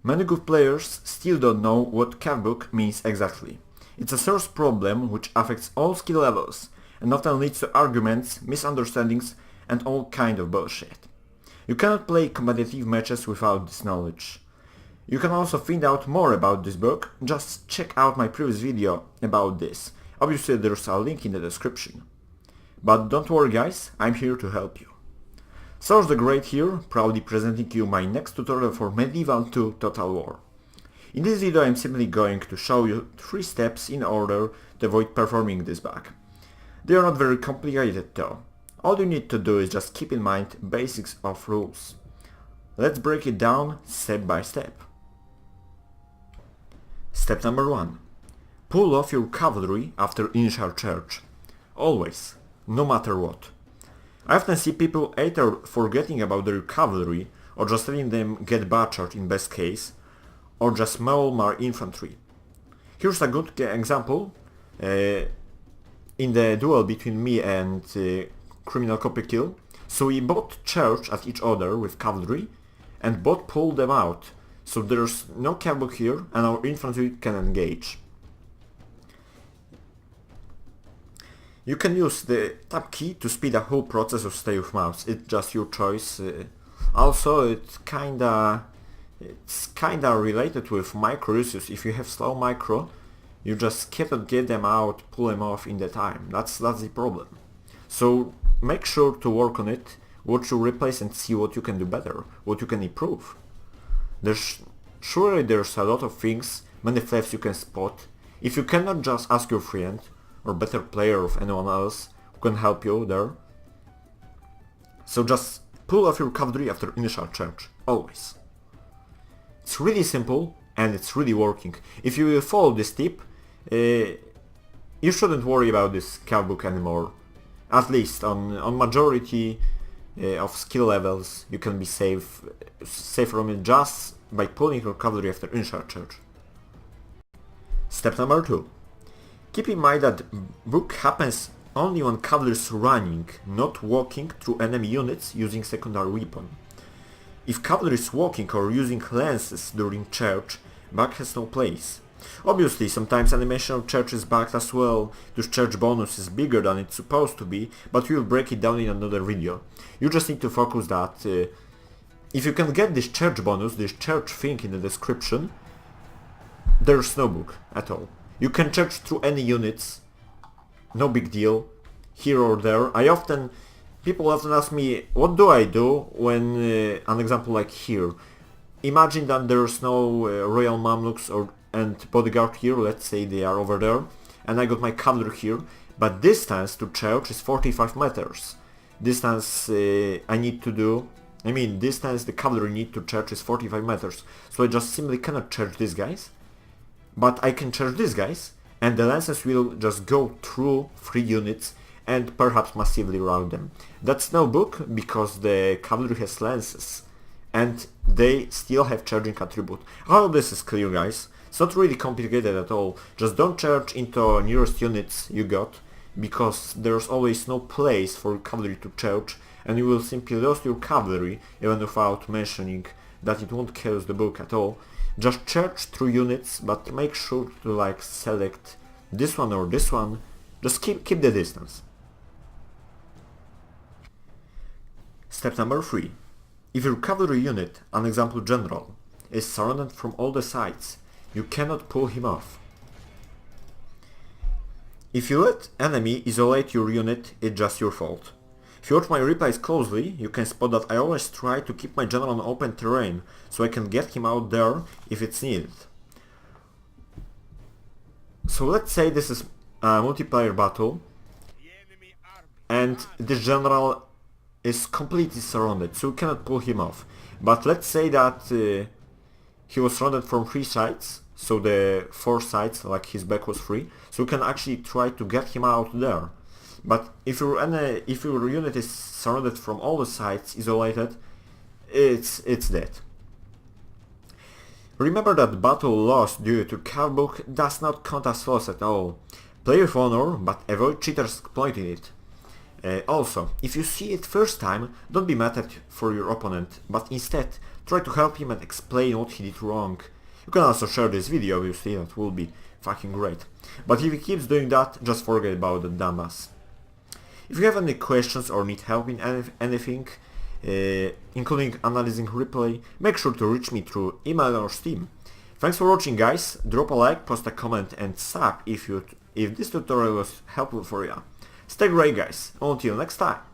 Many good players still don't know what Cavbug means exactly. It's a serious problem which affects all skill levels and often leads to arguments, misunderstandings and all kind of bullshit. You cannot play competitive matches without this knowledge. You can also find out more about this book, just check out my previous video about this. Obviously there's a link in the description. But don't worry guys, I'm here to help you. Cyrus the Great here, proudly presenting you my next tutorial for Medieval 2 Total War. In this video I'm simply going to show you 3 steps in order to avoid performing this bug. They are not very complicated though. All you need to do is just keep in mind basics of rules. Let's break it down step by step. Step number 1. Pull off your cavalry after initial charge. Always, no matter what. I often see people either forgetting about their cavalry or just letting them get butchered in best case, or just maul my infantry. Here's a good example in the duel between me and criminal copy kill. So we both charged at each other with cavalry and both pulled them out, so there's no Cavbug here and our infantry can engage. You can use the tab key to speed the whole process or stay with mouse, it's just your choice. Also it's kinda related with micro uses. If you have slow micro, you just cannot get them out, pull them off in the time. That's the problem. So make sure to work on it, watch your replays and see what you can do better, what you can improve. Surely there's a lot of things, many flaws you can spot. If you cannot, just ask your friend or better player of anyone else who can help you there. So just pull off your cavalry after initial charge, always. It's really simple and it's really working. If you will follow this tip, you shouldn't worry about this Cavbug anymore. At least on majority of skill levels you can be safe from it just by pulling your cavalry after initial charge. Step number 2. Keep in mind that bug happens only when cavalry is running, not walking through enemy units using secondary weapon. If cavalry is walking or using lances during charge, bug has no place. Obviously, sometimes animation of charge is bugged as well, this charge bonus is bigger than it's supposed to be, but we will break it down in another video. You just need to focus that if you can get this charge bonus, this charge thing in the description, there's no bug at all. You can charge through any units, no big deal, here or there. People often ask me, what do I do when, an example like here. Imagine that there's no Royal Mamluks and Bodyguard here, let's say they are over there, and I got my cavalry here, but distance to charge is 45 meters. Distance the cavalry need to charge is 45 meters, so I just simply cannot charge these guys. But I can charge these guys, and the lances will just go through 3 units and perhaps massively rout them. That's no bug because the cavalry has lances and they still have charging attribute. All of this is clear guys, it's not really complicated at all. Just don't charge into nearest units you got, because there's always no place for cavalry to charge and you will simply lose your cavalry even without mentioning that it won't cause the bug at all. Just charge through units, but make sure to select this one or this one. Just keep the distance. Step number 3. If your cavalry unit, an example general, is surrounded from all the sides, you cannot pull him off. If you let enemy isolate your unit, it's just your fault. If you watch my replays closely, you can spot that I always try to keep my general on open terrain, so I can get him out there if it's needed. So let's say this is a multiplayer battle, and this general is completely surrounded, so you cannot pull him off. But let's say that he was surrounded from 3 sides, so the 4 sides, like his back was free, so you can actually try to get him out there. But if your unit is surrounded from all the sides, isolated, it's dead. Remember that battle lost due to Cavbug does not count as loss at all. Play with honor, but avoid cheaters exploiting it. Also, if you see it first time, don't be mad at for your opponent, but instead try to help him and explain what he did wrong. You can also share this video, obviously, that will be fucking great. But if he keeps doing that, just forget about the dumbass. If you have any questions or need help in anything, including analyzing replay, make sure to reach me through email or Steam. Thanks for watching, guys. Drop a like, post a comment and sub if this tutorial was helpful for you. Stay great, guys. Until next time.